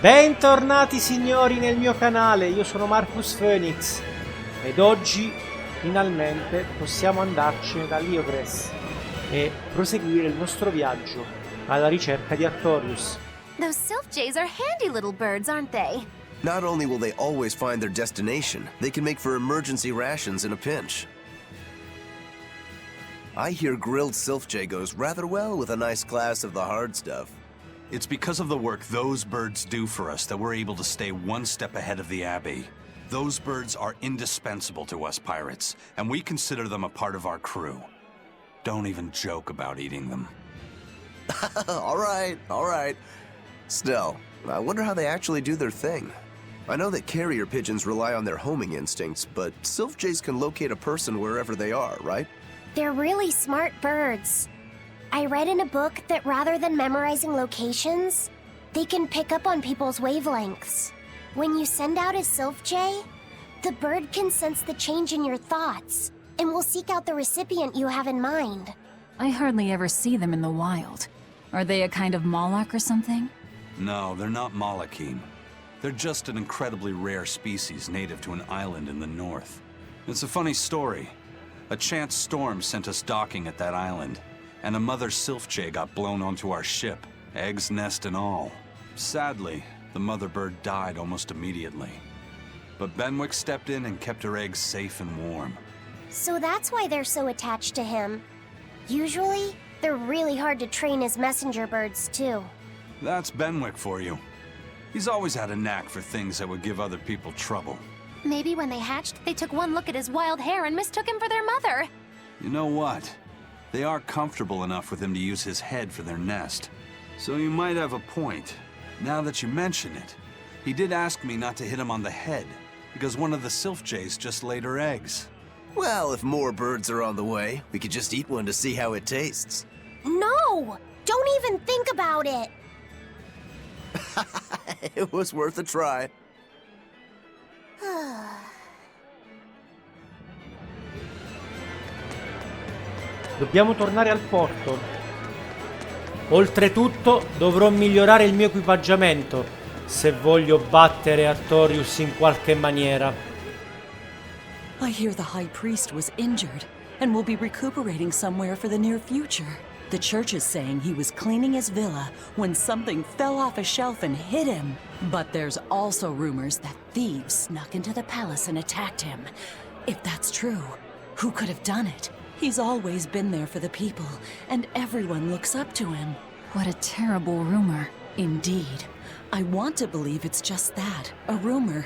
Bentornati signori nel mio canale, io sono Marcus Phoenix ed oggi finalmente possiamo andarcene da Liogres e proseguire il nostro viaggio alla ricerca di Arthorius. Those sylph jays are handy little birds, aren't they? Not only will they always find their destination, they can make for emergency rations in a pinch. I hear grilled sylph-jay goes rather well with a nice glass of the hard stuff. It's because of the work those birds do for us that we're able to stay one step ahead of the Abbey. Those birds are indispensable to us pirates, and we consider them a part of our crew. Don't even joke about eating them. All right. Still, I wonder how they actually do their thing. I know that carrier pigeons rely on their homing instincts, but sylph-jays can locate a person wherever they are, right? They're really smart birds. I read in a book that rather than memorizing locations, they can pick up on people's wavelengths. When you send out a sylph-jay, the bird can sense the change in your thoughts and will seek out the recipient you have in mind. I hardly ever see them in the wild. Are they a kind of Moloch or something? No, they're not Molochine. They're just an incredibly rare species native to an island in the north. It's a funny story. A chance storm sent us docking at that island, and a mother sylph-jay got blown onto our ship, eggs, nest, and all. Sadly, the mother bird died almost immediately. But Benwick stepped in and kept her eggs safe and warm. So that's why they're so attached to him. Usually, they're really hard to train as messenger birds, too. That's Benwick for you. He's always had a knack for things that would give other people trouble. Maybe when they hatched, they took one look at his wild hair and mistook him for their mother. You know what? They are comfortable enough with him to use his head for their nest. So you might have a point. Now that you mention it, he did ask me not to hit him on the head, because one of the sylph-jays just laid her eggs. Well, if more birds are on the way, we could just eat one to see how it tastes. No! Don't even think about it! It was worth a try. Dobbiamo tornare al porto. Oltretutto dovrò migliorare il mio equipaggiamento se voglio battere Arthorius in qualche maniera. I hear the High Priest was injured and will be recuperating somewhere for the near future. The church is saying he was cleaning his villa when something fell off a shelf and hit him. But there's also rumors that thieves snuck into the palace and attacked him. If that's true, who could have done it? He's always been there for the people, and everyone looks up to him. What a terrible rumor. Indeed. I want to believe it's just that, a rumor,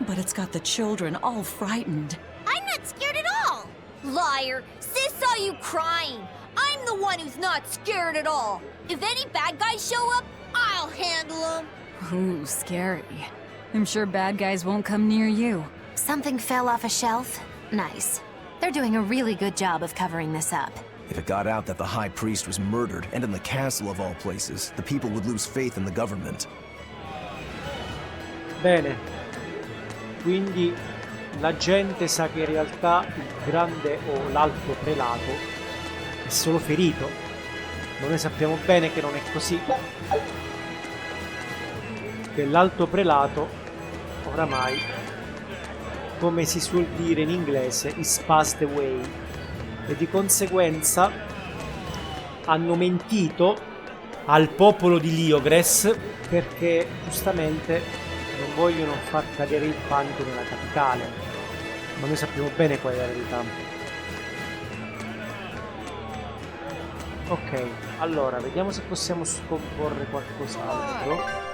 but it's got the children all frightened. I'm not scared at all! Liar! Sis saw you crying! I'm the one who's not scared at all! If any bad guys show up, I'll handle them! Ooh, scary. I'm sure bad guys won't come near you. Something fell off a shelf? Nice. They're doing a really good job of covering this up. If it got out that the High Priest was murdered, and in the castle of all places, the people would lose faith in the government. Bene. Quindi la gente sa che in realtà il grande o l'alto prelato è solo ferito. Ma noi sappiamo bene che non è così. Che l'alto prelato oramai, come si suol dire in inglese, is passed away, e di conseguenza hanno mentito al popolo di Liogres perché giustamente non vogliono far cadere il panico nella capitale, ma noi sappiamo bene qual è la verità. Ok, allora vediamo se possiamo scomporre qualcos'altro.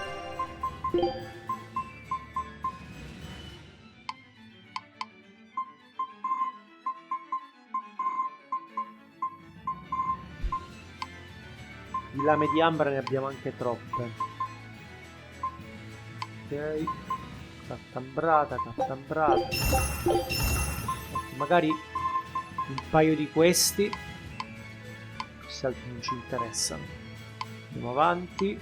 Di lame di ambra ne abbiamo anche troppe. Ok, cattambrata. Magari un paio di questi, questi altri non ci interessano. Andiamo avanti.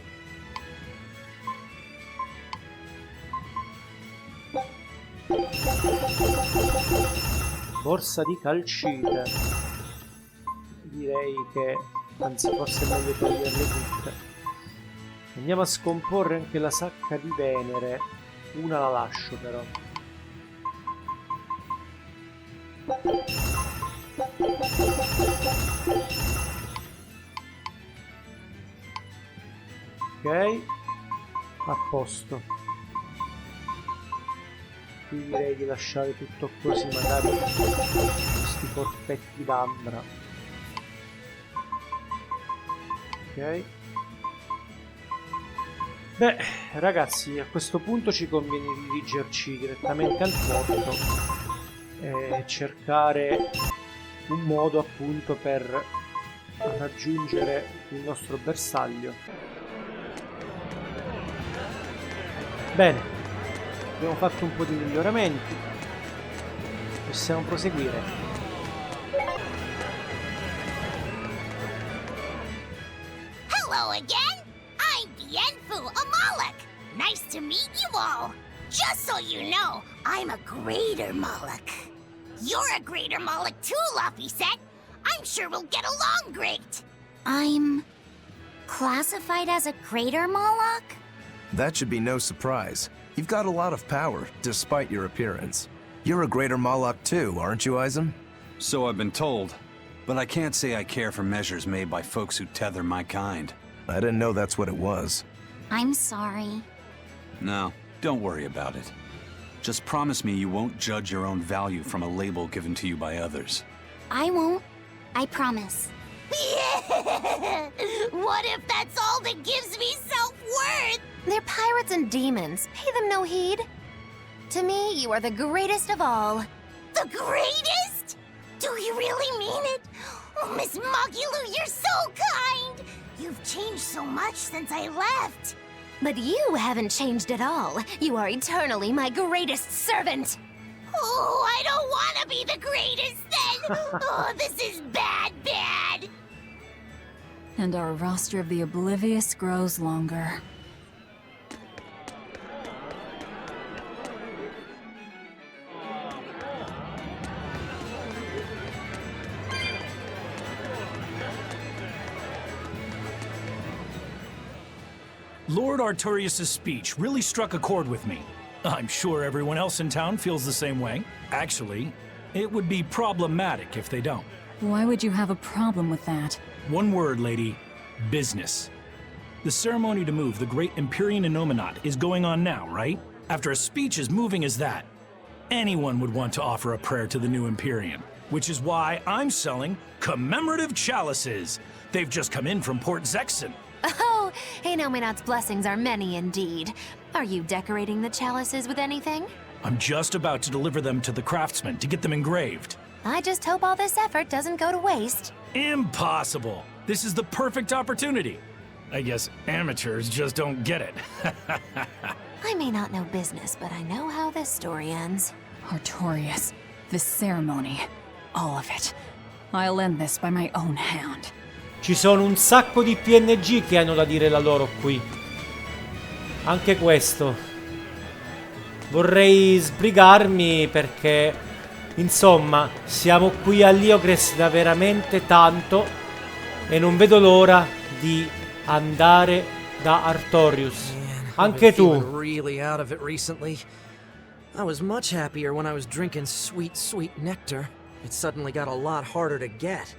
Borsa di calcite. Direi che, anzi, forse è meglio toglierle tutte. Andiamo a scomporre anche la sacca di Venere. Una la lascio però. Ok, a posto. Qui direi di lasciare tutto così, magari questi corpetti d'ambra. Ok. Beh, ragazzi, a questo punto ci conviene dirigerci direttamente al porto e cercare un modo appunto per raggiungere il nostro bersaglio. Bene, abbiamo fatto un po' di miglioramenti, possiamo proseguire. Hello again! I'm Bienfu, a Moloch! Nice to meet you all! Just so you know, I'm a greater Moloch. You're a greater Moloch too, Laphicet! I'm sure we'll get along great! I'm classified as a greater Moloch? That should be no surprise. You've got a lot of power, despite your appearance. You're a greater Moloch too, aren't you, Eizen? So I've been told, but I can't say I care for measures made by folks who tether my kind. I didn't know that's what it was. I'm sorry. No, don't worry about it. Just promise me you won't judge your own value from a label given to you by others. I won't. I promise. What if that's all that gives me self-worth? They're pirates and demons. Pay them no heed. To me, you are the greatest of all. The greatest? Do you really mean it? Oh, Miss Magulu, you're so kind! You've changed so much since I left. But you haven't changed at all. You are eternally my greatest servant. Oh, I don't want to be the greatest then! Oh, this is bad. And our roster of the oblivious grows longer. Lord Arthorius' speech really struck a chord with me. I'm sure everyone else in town feels the same way. Actually, it would be problematic if they don't. Why would you have a problem with that? One word, lady. Business. The ceremony to move the great Empyrean Innominat is going on now, right? After a speech as moving as that, anyone would want to offer a prayer to the new Empyrean. Which is why I'm selling commemorative chalices. They've just come in from Port Zexon. Oh, Innominat's blessings are many indeed. Are you decorating the chalices with anything? I'm just about to deliver them to the craftsman to get them engraved. I just hope all this effort doesn't go to waste. Impossible! This is the perfect opportunity. I guess amateurs just don't get it. I may not know business, but I know how this story ends. Arthorius, this ceremony, all of it. I'll end this by my own hand. Ci sono un sacco di PNG che hanno da dire la loro qui. Anche questo. Vorrei sbrigarmi perché, insomma, siamo qui all'Iocres da veramente tanto e non vedo l'ora di andare da Arthorius. Anche tu. Really out of it recently. I was much happier when I was drinking sweet, sweet nectar. It suddenly got a lot harder to get.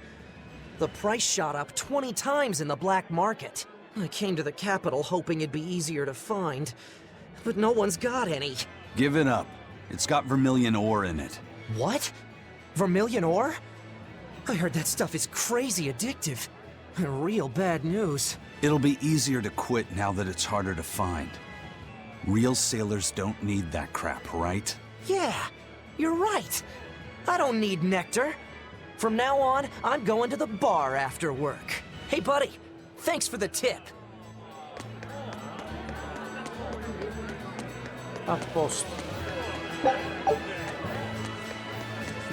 The price shot up 20 times in the black market. I came to the capital hoping it'd be easier to find, but no one's got any. Give it up. It's got vermilion ore in it. What? Vermilion ore? I heard that stuff is crazy addictive. Real bad news. It'll be easier to quit now that it's harder to find. Real sailors don't need that crap, right? Yeah, you're right. I don't need nectar. From now on, I'm going to the bar after work. Hey, buddy, thanks for the tip. A posto.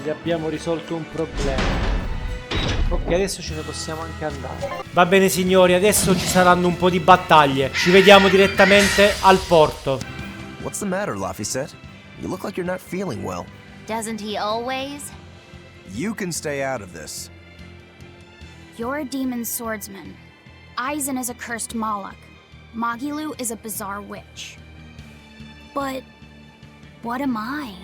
Gli abbiamo risolto un problema. Ok, adesso ce ne possiamo anche andare. Va bene signori, adesso ci saranno un po' di battaglie. Ci vediamo direttamente al porto. What's the matter, Laphicet? You look like you're not feeling well. Doesn't he always? You can stay out of this. You're a demon swordsman. Eizen is a cursed Moloch. Magilu is a bizarre witch. But what am I?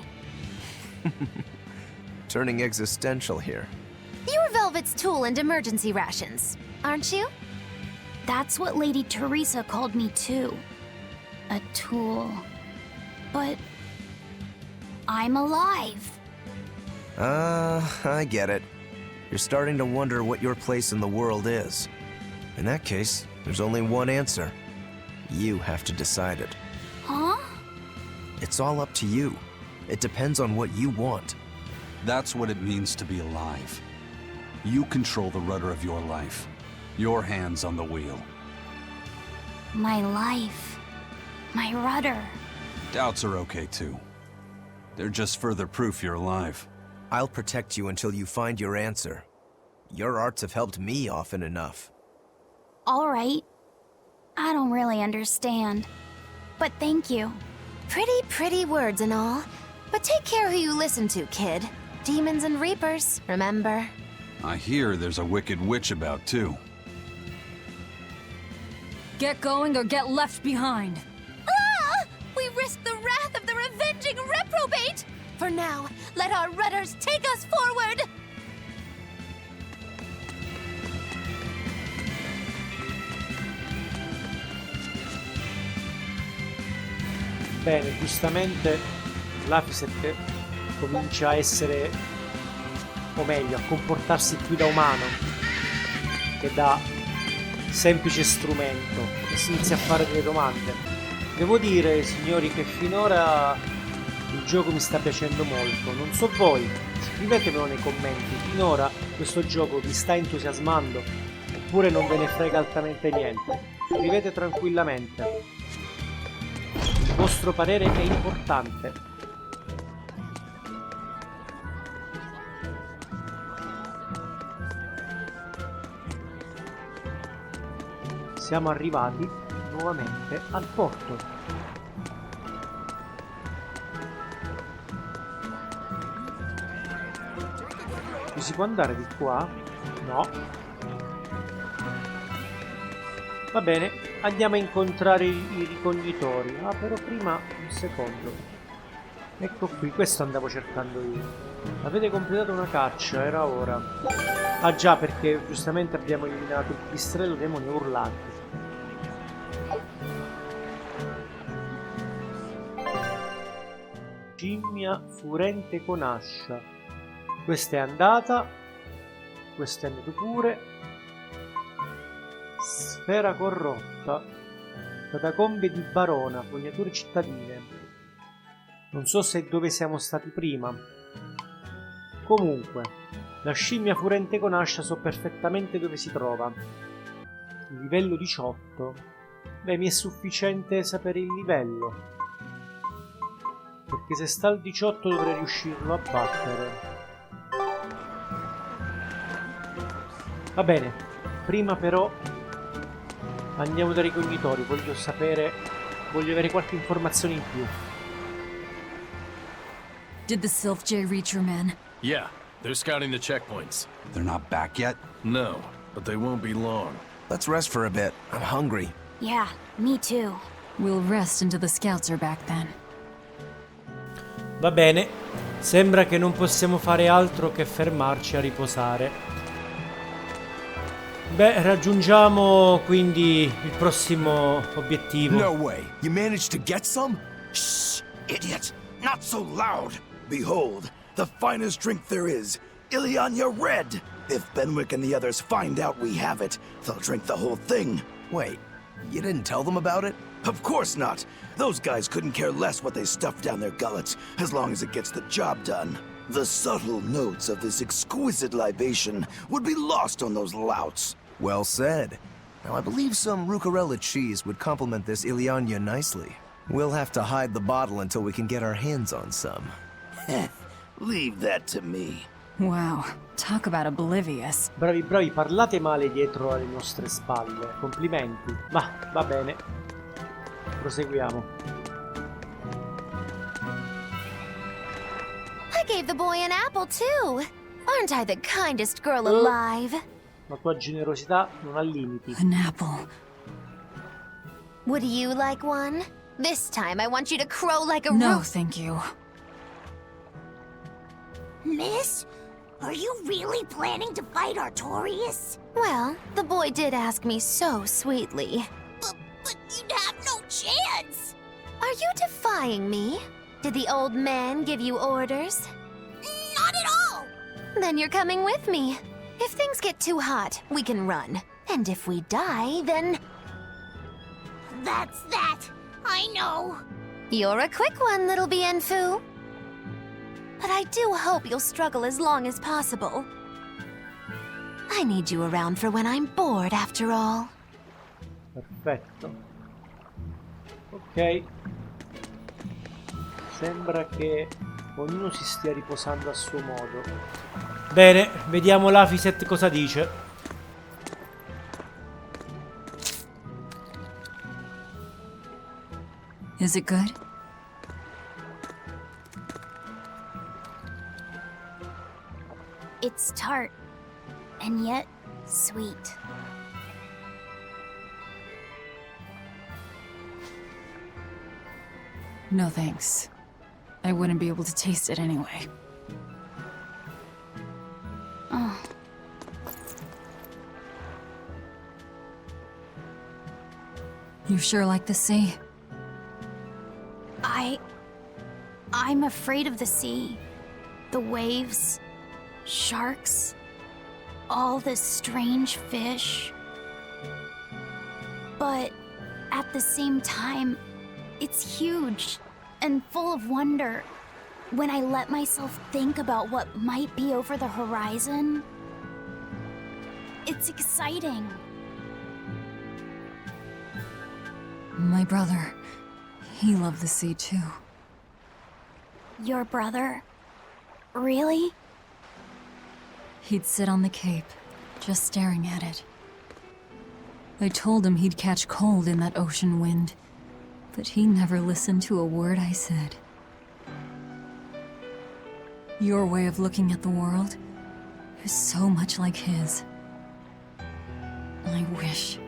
Turning existential here. You're Velvet's tool and emergency rations, aren't you? That's what Lady Teresa called me too. A tool. But I'm alive. I get it. You're starting to wonder what your place in the world is. In that case, there's only one answer. You have to decide it. Huh? It's all up to you. It depends on what you want. That's what it means to be alive. You control the rudder of your life. Your hands on the wheel. My life. My rudder. Doubts are okay too. They're just further proof you're alive. I'll protect you until you find your answer. Your arts have helped me often enough. All right. I don't really understand. But thank you. Pretty words and all. But take care who you listen to, kid. Demons and reapers, remember? I hear there's a wicked witch about too. Get going or get left behind. Ah! We risk the wrath of the revenging reprobate! For now, let our rudders take us forward! Bene, giustamente l'Aifred comincia a essere, o meglio, a comportarsi più da umano che da semplice strumento, e si inizia a fare delle domande. Devo dire, signori, che finora il gioco mi sta piacendo molto. Non so voi, scrivetemelo nei commenti. Finora questo gioco vi sta entusiasmando oppure non ve ne frega altamente niente? Scrivete tranquillamente. Il vostro parere è importante. Siamo arrivati nuovamente al porto. Ci si può andare di qua? No. Va bene, andiamo a incontrare i ricognitori. Ah, però prima un secondo. Ecco qui, questo andavo cercando io. Avete completato una caccia, era ora. Ah già, perché giustamente abbiamo eliminato il pipistrello demonio urlante. Scimmia furente con ascia. Questa è andata. Questo è andato pure. Sfera corrotta. Catacombe di Barona. Fognature cittadine. Non so se dove siamo stati prima. Comunque, la scimmia furente con ascia so perfettamente dove si trova. Livello 18. Beh, mi è sufficiente sapere il livello. Perché se sta al 18 dovrei riuscirlo a battere. Va bene, prima però andiamo dai ricognitori, voglio avere qualche informazione in più. Did the Sylph J reach your men? Yeah, they're scouting the checkpoints. They're not back yet? No, but they won't be long. Let's rest for a bit. I'm hungry. Yeah, me too. We'll rest until the scouts are back then. Va bene, sembra che non possiamo fare altro che fermarci a riposare. Beh, raggiungiamo quindi il prossimo obiettivo. No way. You managed to get some? Shh, idiot. Not so loud. Behold, the finest drink there is, Ileana Red. If Benwick and the others find out we have it, they'll drink the whole thing. Wait, you didn't tell them about it? Of course not. Those guys couldn't care less what they stuff down their gullets, as long as it gets the job done. The subtle notes of this exquisite libation would be lost on those louts. Well said. Now, I believe some Rucarella cheese would complement this Ileana nicely. We'll have to hide the bottle until we can get our hands on some. Leave that to me. Wow, talk about oblivious. Bravi, bravi, parlate male dietro alle nostre spalle. Complimenti. Ma, va bene. Proseguiamo. I gave the boy an apple too. Aren't I the kindest girl alive? La tua generosità non ha limiti. An apple. Would you like one? This time I want you to crow like a No, roo- thank you. Miss, are you really planning to fight Arthorius? Well, the boy did ask me so sweetly. But you'd have no chance. Are you defying me? Did the old man give you orders? Not at all. Then you're coming with me. If things get too hot, we can run. And if we die, then... That's that. I know. You're a quick one, little Bienfu. But I do hope you'll struggle as long as possible. I need you around for when I'm bored, after all. Perfetto. Ok. Sembra che ognuno si stia riposando a suo modo. Bene, vediamo l'Aifred cosa dice. Is it good? It's tart, and yet sweet. No thanks. I wouldn't be able to taste it anyway. Oh. You sure like the sea? I'm afraid of the sea. The waves, sharks, all this strange fish. But at the same time, it's huge and full of wonder. When I let myself think about what might be over the horizon, it's exciting. My brother, he loved the sea too. Your brother? Really? He'd sit on the cape, just staring at it. I told him he'd catch cold in that ocean wind, but he never listened to a word I said. Your way of looking at the world is so much like his. I wish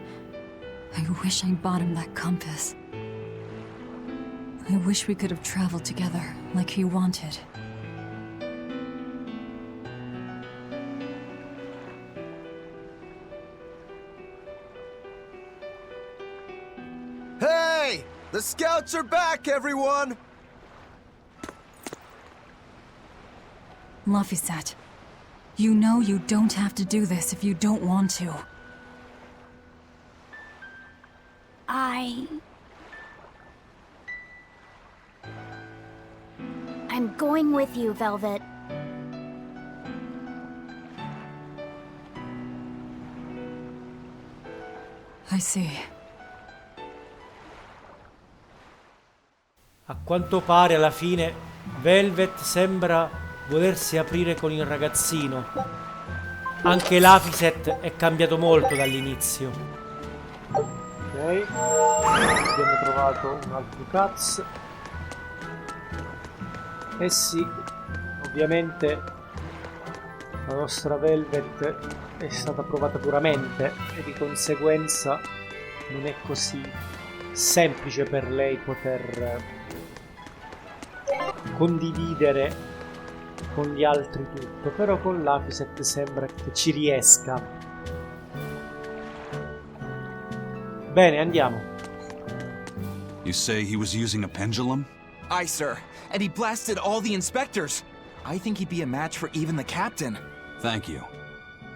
I bought him that compass. I wish we could have traveled together like he wanted. Hey! The scouts are back, everyone! Lafayette, you know you don't have to do this if you don't want to. I'm going with you, Velvet. I see. A quanto pare alla fine Velvet sembra volersi aprire con il ragazzino. Anche l'Aifred è cambiato molto dall'inizio. Ok, abbiamo trovato un altro caz. Eh sì, ovviamente la nostra Velvet è stata provata duramente e di conseguenza non è così semplice per lei poter condividere con gli altri tutto, però con l'Aifred sembra che ci riesca. Bene, andiamo. You say he was using a pendulum? Aye, sir. And he blasted all the inspectors. I think he'd be a match for even the captain. Thank you.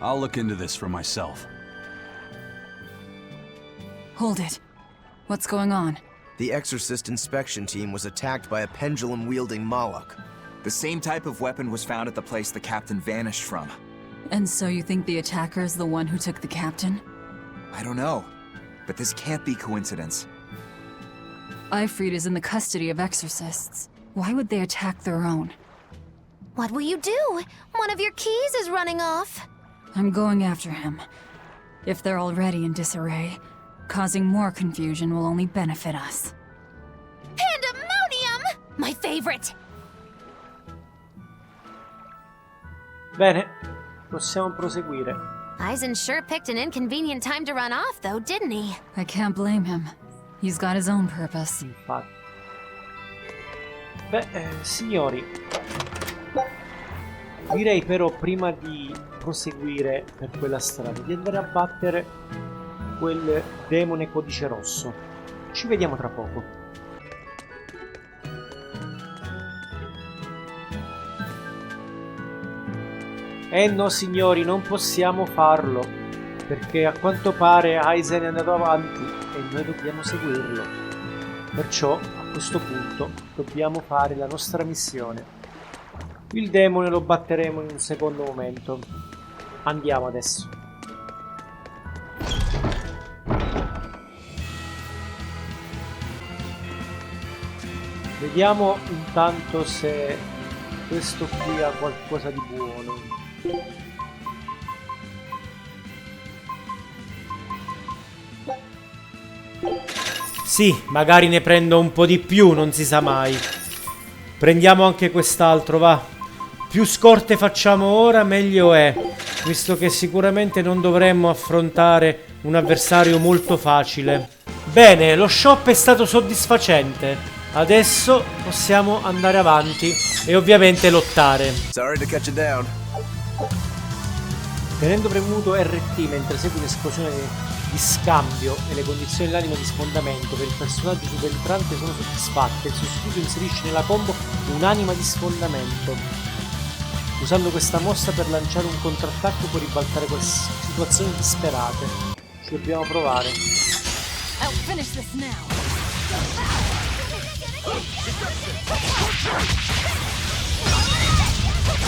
I'll look into this for myself. Hold it. What's going on? The Exorcist inspection team was attacked by a pendulum-wielding Moloch. The same type of weapon was found at the place the captain vanished from. And so you think the attacker is the one who took the captain? I don't know, but this can't be coincidence. Aifred is in the custody of exorcists. Why would they attack their own? What will you do? One of your keys is running off. I'm going after him. If they're already in disarray, causing more confusion will only benefit us. Pandemonium! My favorite! Bene, possiamo proseguire. Eizen sure picked an inconvenient time to run off, though, didn't he? I can't blame him. He's got his own purpose. Infatti. Beh, signori, direi però prima di proseguire per quella strada di andare a battere quel demone codice rosso. Ci vediamo tra poco. No signori, non possiamo farlo, perché a quanto pare Eizen è andato avanti e noi dobbiamo seguirlo. Perciò a questo punto dobbiamo fare la nostra missione. Il demone lo batteremo in un secondo momento. Andiamo adesso. Vediamo intanto se questo qui ha qualcosa di buono. Sì, magari ne prendo un po' di più, non si sa mai. Prendiamo anche quest'altro, va. Più scorte facciamo ora, meglio è, visto che sicuramente non dovremmo affrontare un avversario molto facile. Bene, lo shop è stato soddisfacente. Adesso possiamo andare avanti e ovviamente lottare. Sorry to cut you down. Tenendo premuto RT mentre segue un'esplosione di scambio e le condizioni dell'animo di sfondamento per il personaggio subentrante sono soddisfatte, il sostituto inserisce nella combo un'anima di sfondamento. Usando questa mossa per lanciare un contrattacco può ribaltare situazioni disperate. Ci dobbiamo provare.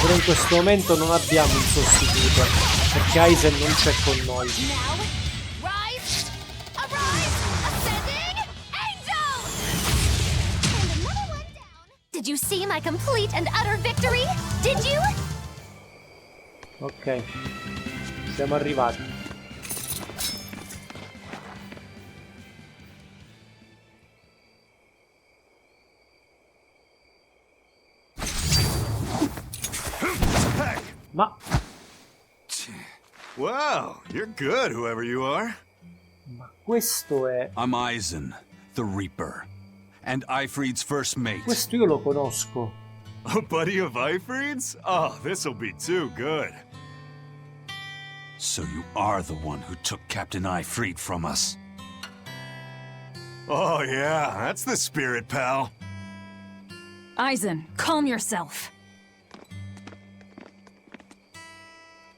Però in questo momento non abbiamo un sostituto, perché Eizen non c'è con noi. Did you see my complete and utter victory? Did you? Ok, siamo arrivati. Ma Wow, you're good, whoever you are. questo è... I'm Eizen, the Reaper, and Aifred's first mate. Questo io lo conosco. A buddy of Aifred's? Oh, this'll be too good. So you are the one who took Captain Aifred from us. Oh yeah, that's the spirit, pal. Eizen, calm yourself.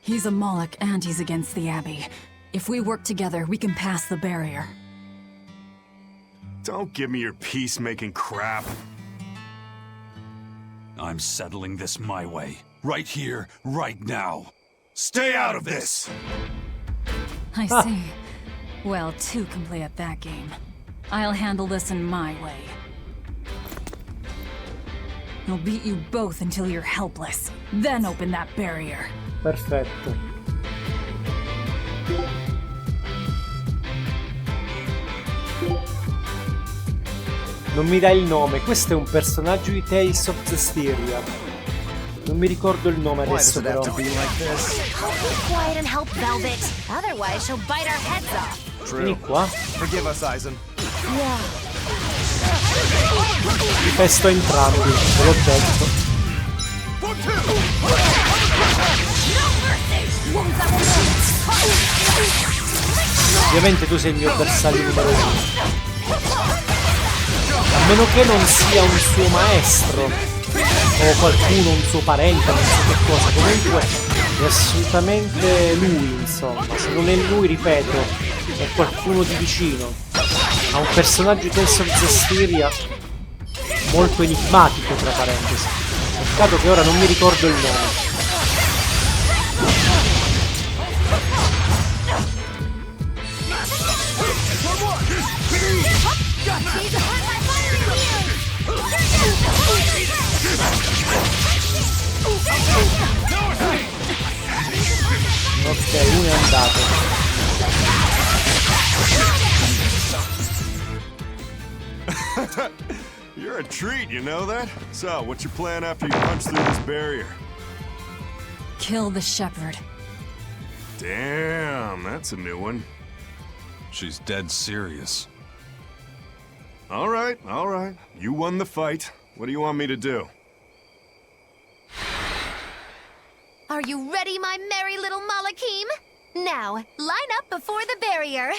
He's a Moloch and he's against the Abbey. If we work together, we can pass the barrier. Don't give me your peacemaking crap. I'm settling this my way. Right here, right now. Stay out of this! I see. Well, two can play at that game. I'll handle this in my way. I'll beat you both until you're helpless. Then open that barrier. Perfetto. Non mi dai il nome, questo è un personaggio di Tales of Berseria. Non mi ricordo il nome adesso però. Quiet and help Velvet. Otherwise, she'll bite our heads off. Vieni qua. Forgive us, Eizen. Li pesto entrambi, ve l'ho detto. Ovviamente tu sei il mio bersaglio numero 1. A meno che non sia un suo maestro o qualcuno, un suo parente, non so che cosa. Comunque è assolutamente lui, insomma. Se non è lui, ripeto, è qualcuno di vicino. Ha un personaggio di Tales of Berseria molto enigmatico, tra parentesi. Peccato che ora non mi ricordo il nome. Ok, uno è andato. You're a treat, you know that? So, what's your plan after you punch through this barrier? Kill the shepherd. Damn, that's a new one. She's dead serious. All right, all right. You won the fight. What do you want me to do? Are you ready, my merry little Malakim? Now, line up before the barrier.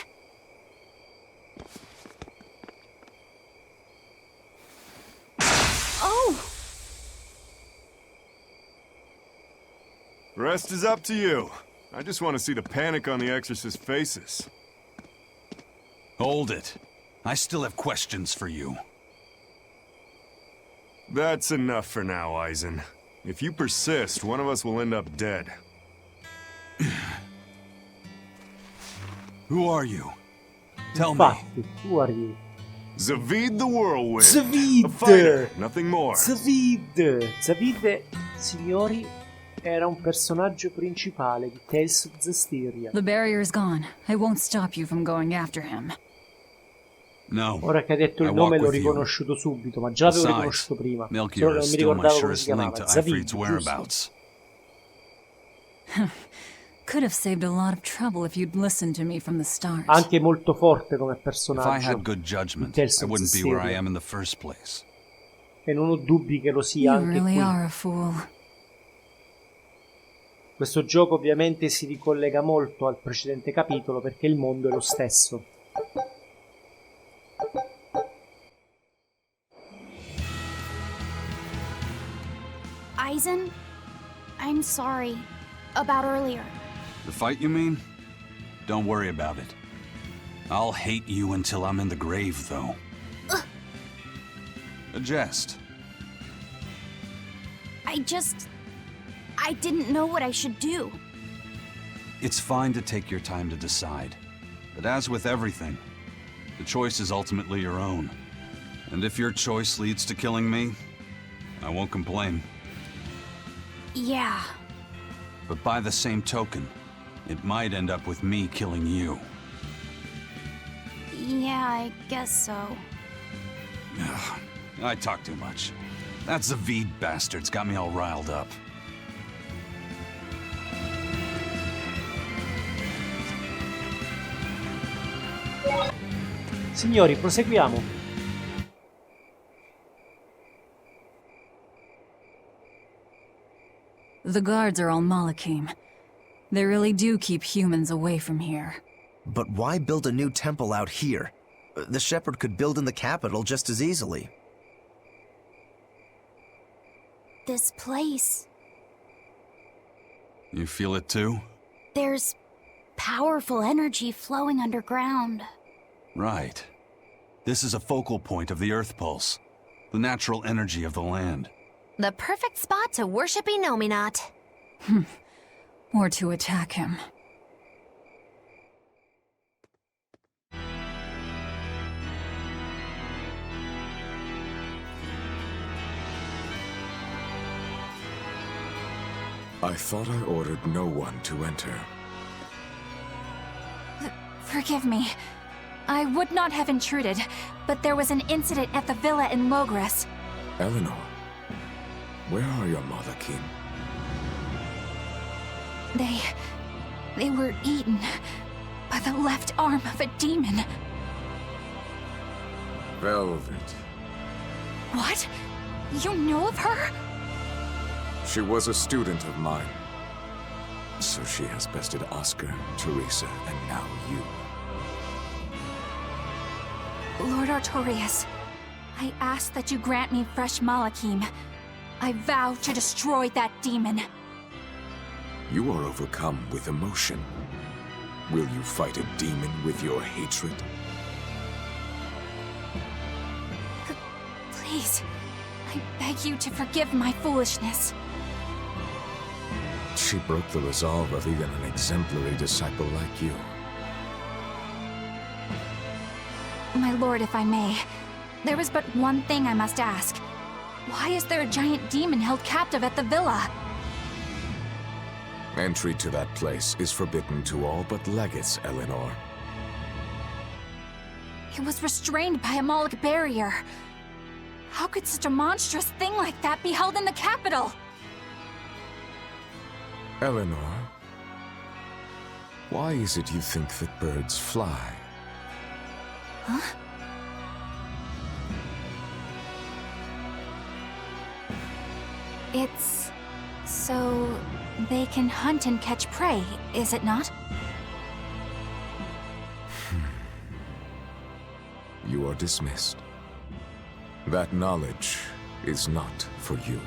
Oh! Rest is up to you. I just want to see the panic on the Exorcist's faces. Hold it. I still have questions for you. That's enough for now, Eizen. If you persist, one of us will end up dead. Who are you? Tell me. Infatti, who are you? Zavid the Whirlwind. Zavid! A fighter, nothing more. Zavid! Zavid, signori, era un personaggio principale di Tales of Zestiria. The barrier's gone. I won't stop you from going after him. No. Ora che hai detto il I nome walk l'ho with you. riconosciuto subito, ma già l'avevo Besides, riconosciuto prima. Melchior Solo che is non mi still my ricordavo come si surest link chiamava. to Zavid, Aifred's giusto? whereabouts. Could have saved a lot of trouble if you'd listened to me from the start. Anche molto forte come If I personaggio. had good judgment, Tales I of wouldn't be where I Zestiria. am in the first place. E non ho dubbi che lo sia You anche really qui. are a fool. Questo gioco ovviamente si ricollega molto al precedente capitolo perché il mondo è lo stesso. Eizen, I'm sorry about earlier. The fight, you mean? Don't worry about it. I'll hate you until I'm in the grave, though. A jest. I didn't know what I should do. It's fine to take your time to decide. But as with everything, the choice is ultimately your own. And if your choice leads to killing me, I won't complain. Yeah. But by the same token, it might end up with me killing you. Yeah, I guess so. Ugh, I talk too much. That Zavid bastard's got me all riled up. Signori, proseguiamo. The guards are all Malakim. They really do keep humans away from here. But why build a new temple out here? The shepherd could build in the capital just as easily. This place. You feel it too? There's powerful energy flowing underground. Right. This is a focal point of the Earth Pulse, the natural energy of the land. The perfect spot to worship Inominat. Or to attack him. I thought I ordered no one to enter. Forgive me. I would not have intruded, but there was an incident at the villa in Logres. Eleanor, where are your Malakim? They were eaten by the left arm of a demon. Velvet. What? You know of her? She was a student of mine. So she has bested Oscar, Teresa, and now you. Lord Arthorius, I ask that you grant me fresh Malakim. I vow to destroy that demon. You are overcome with emotion. Will you fight a demon with your hatred? Please, I beg you to forgive my foolishness. She broke the resolve of even an exemplary disciple like you. My lord, if I may, there is but one thing I must ask. Why is there a giant demon held captive at the villa? Entry to that place is forbidden to all but legates, Eleanor. It was restrained by a Moloch barrier. How could such a monstrous thing like that be held in the capital? Eleanor, why is it you think that birds fly? Huh? It's so they can hunt and catch prey, is it not? You are dismissed. That knowledge is not for you.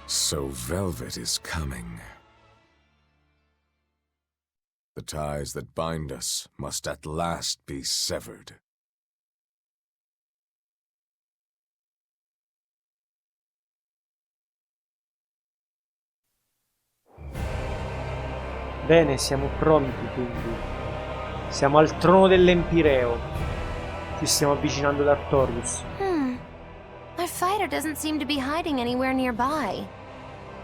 So Velvet is coming. The ties that bind us must at last be severed. Bene, siamo pronti quindi. Siamo al trono dell'empireo. Ci stiamo avvicinando ad Arthorius. Our fighter doesn't seem to be hiding anywhere nearby.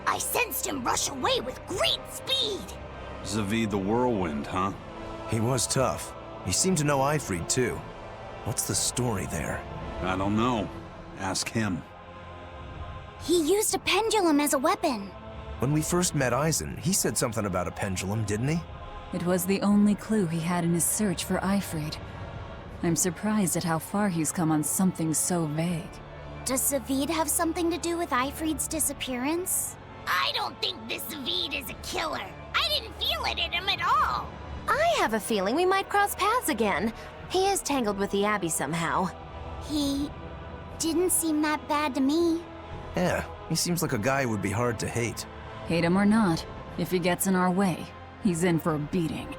I sensed him rush away with great speed. Zavid the Whirlwind, huh? He was tough. He seemed to know Aifred, too. What's the story there? I don't know. Ask him. He used a pendulum as a weapon. When we first met Eizen, he said something about a pendulum, didn't he? It was the only clue he had in his search for Aifred. I'm surprised at how far he's come on something so vague. Does Zavid have something to do with Aifred's disappearance? I don't think this Zavid is a killer. I didn't feel it in him at all. I have a feeling we might cross paths again. He is tangled with the Abbey somehow. He didn't seem that bad to me. Yeah, he seems like a guy who would be hard to hate. Hate him or not, if he gets in our way, he's in for a beating.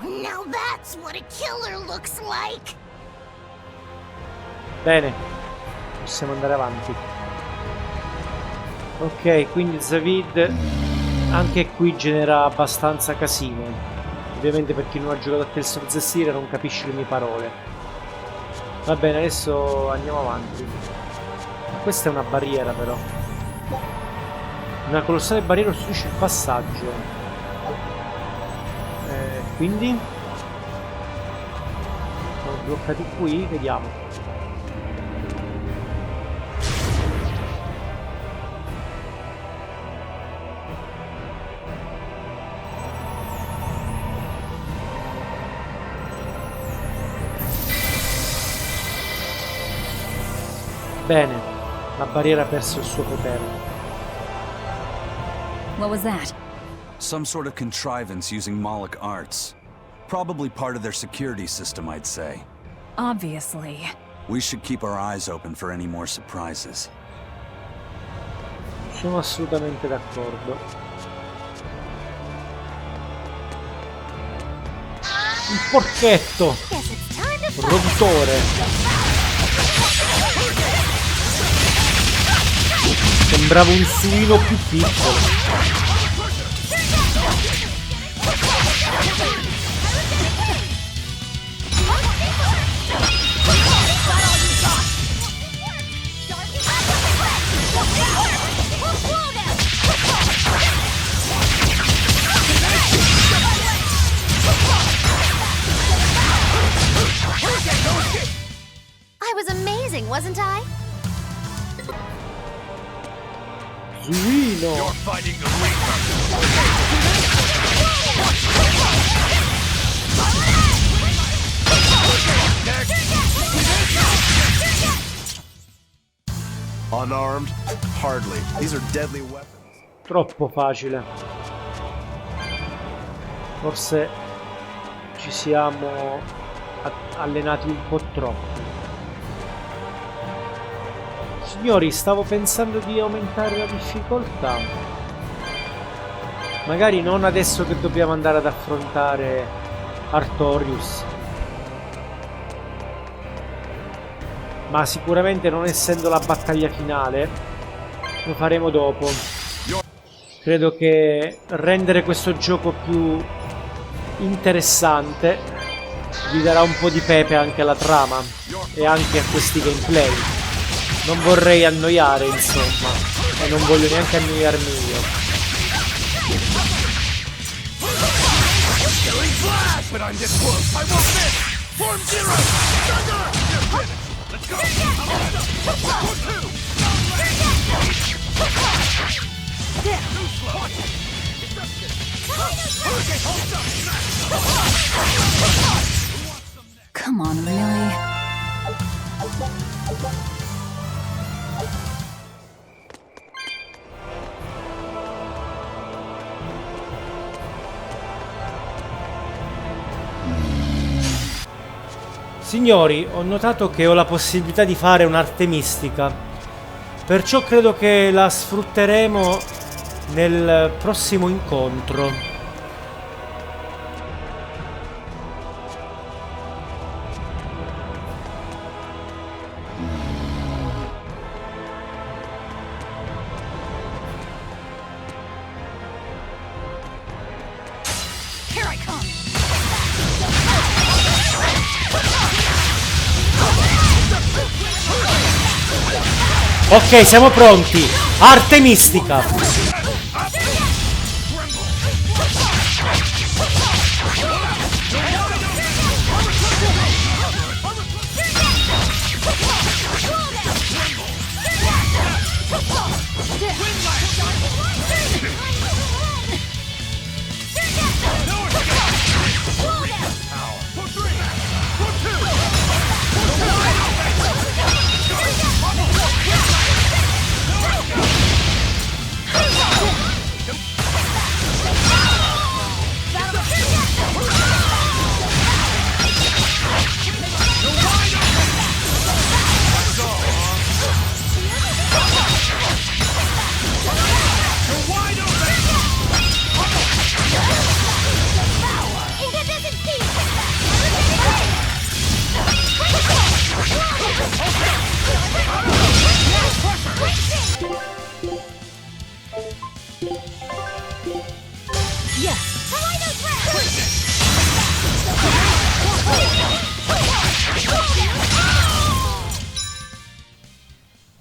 Now that's what a killer looks like. Bene, possiamo andare avanti. Ok, quindi Zavid anche qui genera abbastanza casino. Ovviamente per chi non ha giocato a Tales of Zestiria non capisce le mie parole. Va bene, adesso andiamo avanti. Questa è una barriera però. Una colossale barriera ostruisce il passaggio. Quindi siamo bloccati qui, vediamo. Bene, la barriera ha perso il suo potere. What was that? Some sort of contrivance using Moloch arts. Probably part of their security system, I'd say. Obviously. We should keep our eyes open for any more surprises. Sono assolutamente d'accordo. Il porchetto! Rottore! Sembrava un suino più piccolo. I was amazing, wasn't I? Suino! You're fighting the Reaper. Unarmed? Hardly. These are deadly weapons. Troppo facile. Forse ci siamo allenati un po' troppo. Signori, stavo pensando di aumentare la difficoltà. Magari non adesso che dobbiamo andare ad affrontare Arthorius. Ma sicuramente non essendo la battaglia finale, lo faremo dopo. Credo che rendere questo gioco più interessante gli darà un po' di pepe anche alla trama e anche a questi gameplay. Non vorrei annoiare, insomma, e non voglio neanche annoiarmi io. Come on, really? Signori, ho notato che ho la possibilità di fare un'arte mistica, perciò credo che la sfrutteremo nel prossimo incontro. Ok, siamo pronti. Arte mistica.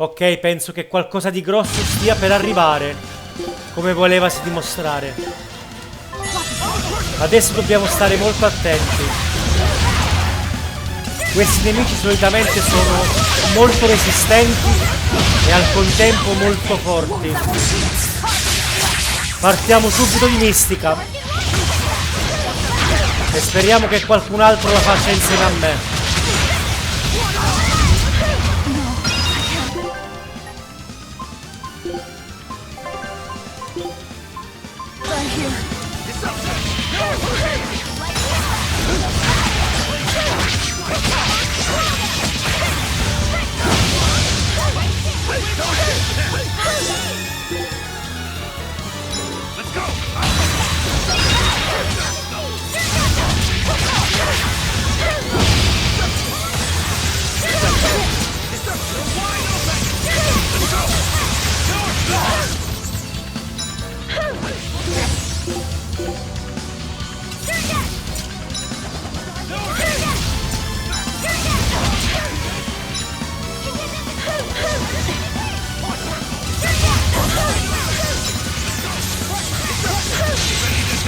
Ok, penso che qualcosa di grosso stia per arrivare, come volevasi dimostrare. Adesso dobbiamo stare molto attenti. Questi nemici solitamente sono molto resistenti e al contempo molto forti. Partiamo subito di mistica. E speriamo che qualcun altro la faccia insieme a me.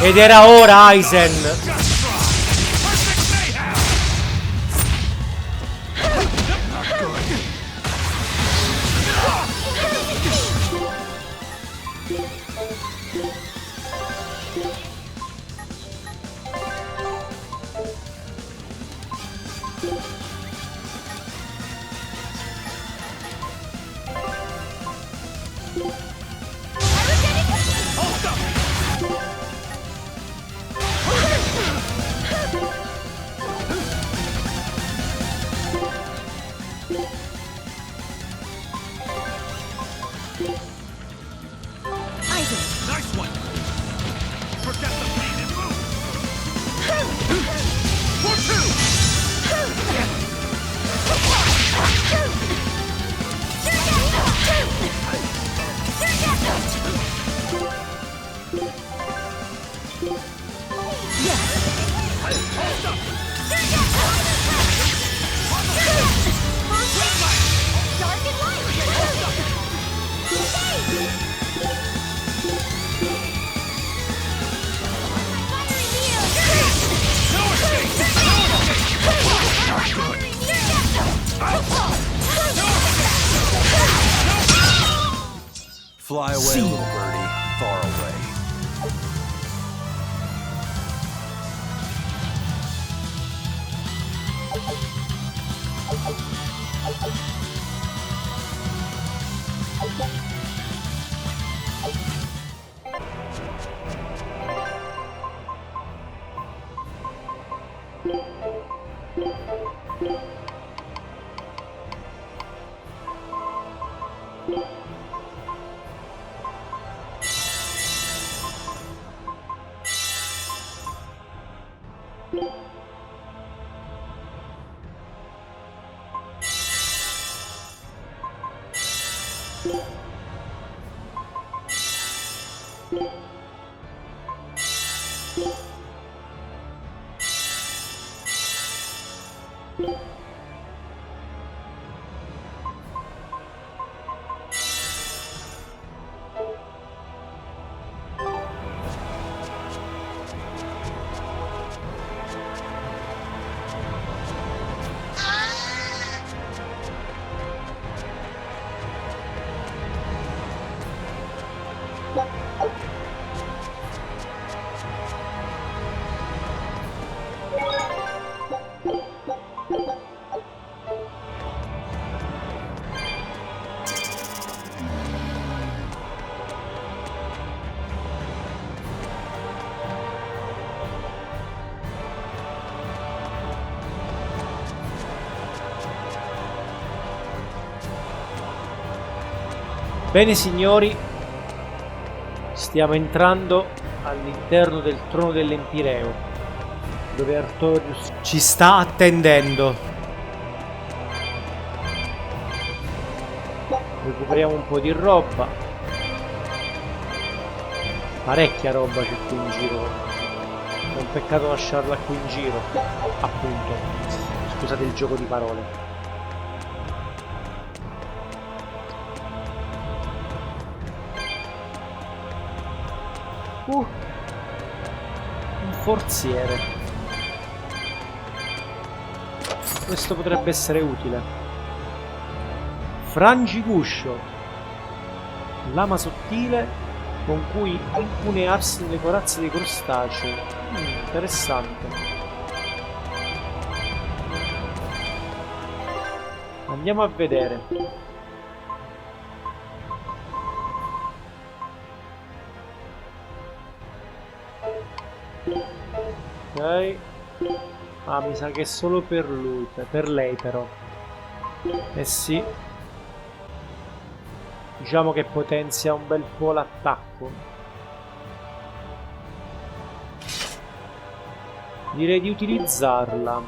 Ed era ora, Eizen. Fly away, little birdie, far away. Bene signori, stiamo entrando all'interno del trono dell'empireo, dove Arthorius ci sta attendendo. Recuperiamo un po' di roba. Parecchia roba c'è qui in giro. È un peccato lasciarla qui in giro, appunto. Scusate il gioco di parole. Un forziere. Questo potrebbe essere utile. Frangiguscio. Lama sottile con cui incunearsi nelle corazze dei crostacei. Interessante. Andiamo a vedere. Ok. Ah, mi sa che è solo per lui, per lei però. Eh sì. Diciamo che potenzia un bel po' l'attacco. Direi di utilizzarla,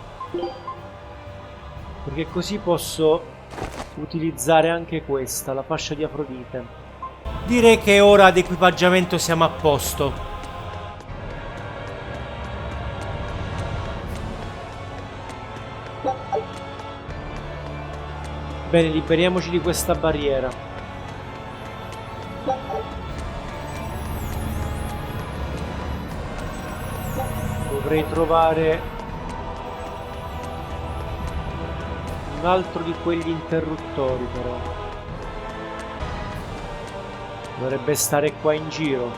perché così posso utilizzare anche questa, la fascia di Afrodite. Direi che ora ad equipaggiamento siamo a posto. Bene, liberiamoci di questa barriera. Dovrei trovare un altro di quegli interruttori però. Dovrebbe stare qua in giro.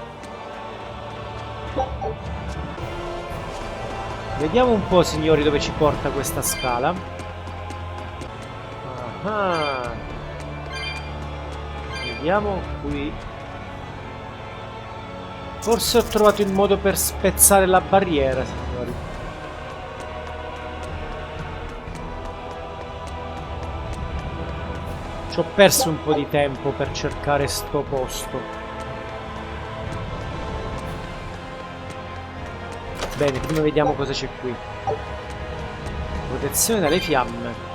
Vediamo un po', signori, dove ci porta questa scala. Ah, vediamo qui. Forse ho trovato il modo per spezzare la barriera, signori. Ci ho perso un po' di tempo per cercare sto posto. Bene, prima vediamo cosa c'è qui. Protezione dalle fiamme.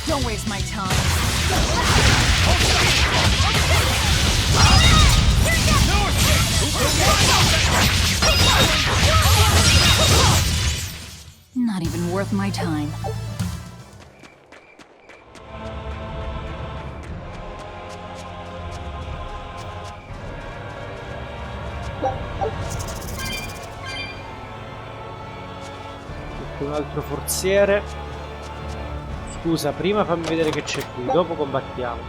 Don't waste my time. Not even worth my time. Un altro forziere. Scusa, prima fammi vedere che c'è qui, dopo combattiamo.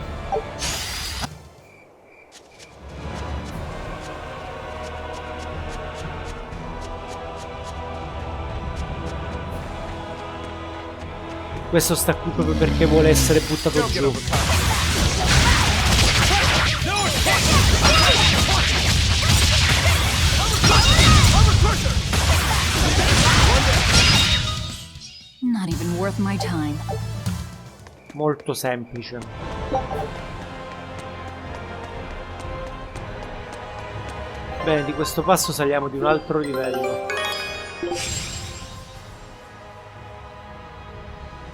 Questo sta qui proprio perché vuole essere buttato giù. Not even worth my time. Molto semplice. Bene, di questo passo saliamo di un altro livello.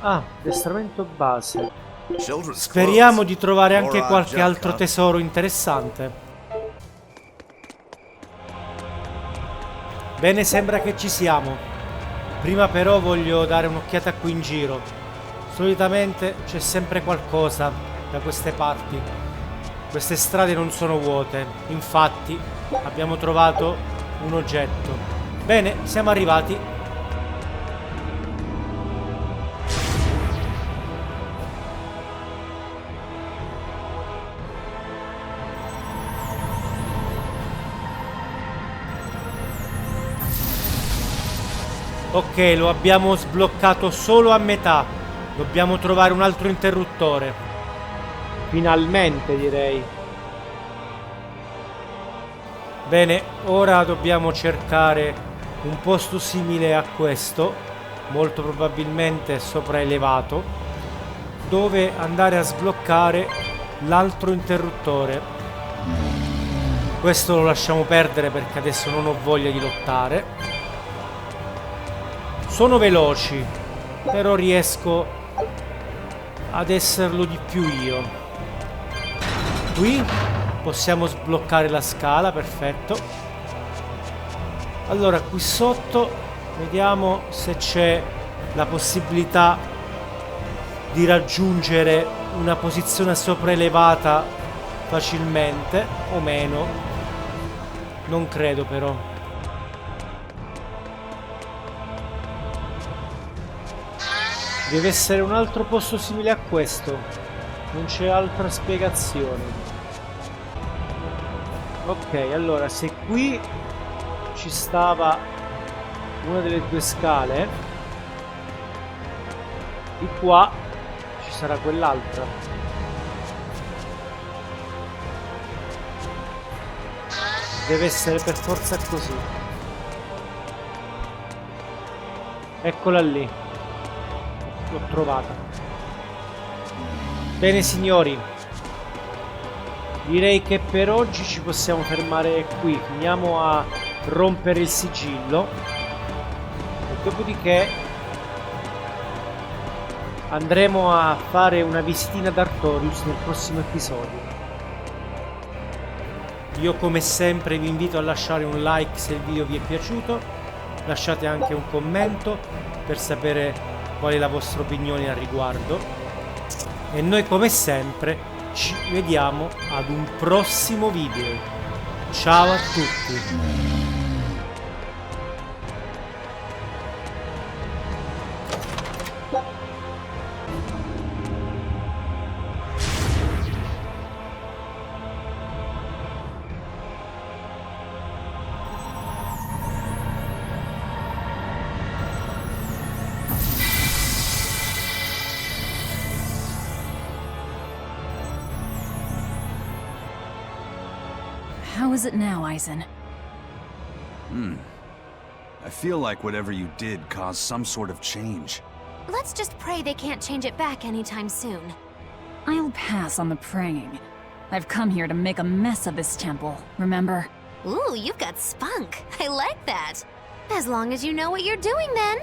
Ah, addestramento base. Children's Speriamo clothes. di trovare anche Or, qualche junk, altro huh? tesoro interessante. Bene, sembra che ci siamo. Prima però voglio dare un'occhiata qui in giro. Solitamente c'è sempre qualcosa da queste parti. Queste strade non sono vuote. Infatti abbiamo trovato un oggetto. Bene, siamo arrivati. Ok, lo abbiamo sbloccato solo a metà. Dobbiamo trovare un altro interruttore. Finalmente, direi. Bene, ora dobbiamo cercare un posto simile a questo, molto probabilmente sopraelevato, dove andare a sbloccare l'altro interruttore. Questo lo lasciamo perdere perché adesso non ho voglia di lottare. Sono veloci, però riesco ad esserlo di più io. Qui possiamo sbloccare la scala, perfetto. Allora, qui sotto vediamo se c'è la possibilità di raggiungere una posizione sopraelevata facilmente o meno. Non credo però. Deve essere un altro posto simile a questo. Non c'è altra spiegazione. Ok, allora se qui ci stava una delle due scale, di qua ci sarà quell'altra. Deve essere per forza così. Eccola lì. L'ho trovata. Bene signori, direi che per oggi ci possiamo fermare qui. Finiamo a rompere il sigillo e dopodiché andremo a fare una visitina ad Arthorius nel prossimo episodio. Io come sempre vi invito a lasciare un like se il video vi è piaciuto, lasciate anche un commento per sapere qual è la vostra opinione al riguardo e noi come sempre ci vediamo ad un prossimo video. Ciao a tutti. How is it now, Eizen? I feel like whatever you did caused some sort of change. Let's just pray they can't change it back anytime soon. I'll pass on the praying. I've come here to make a mess of this temple, remember? Ooh, you've got spunk. I like that. As long as you know what you're doing, then.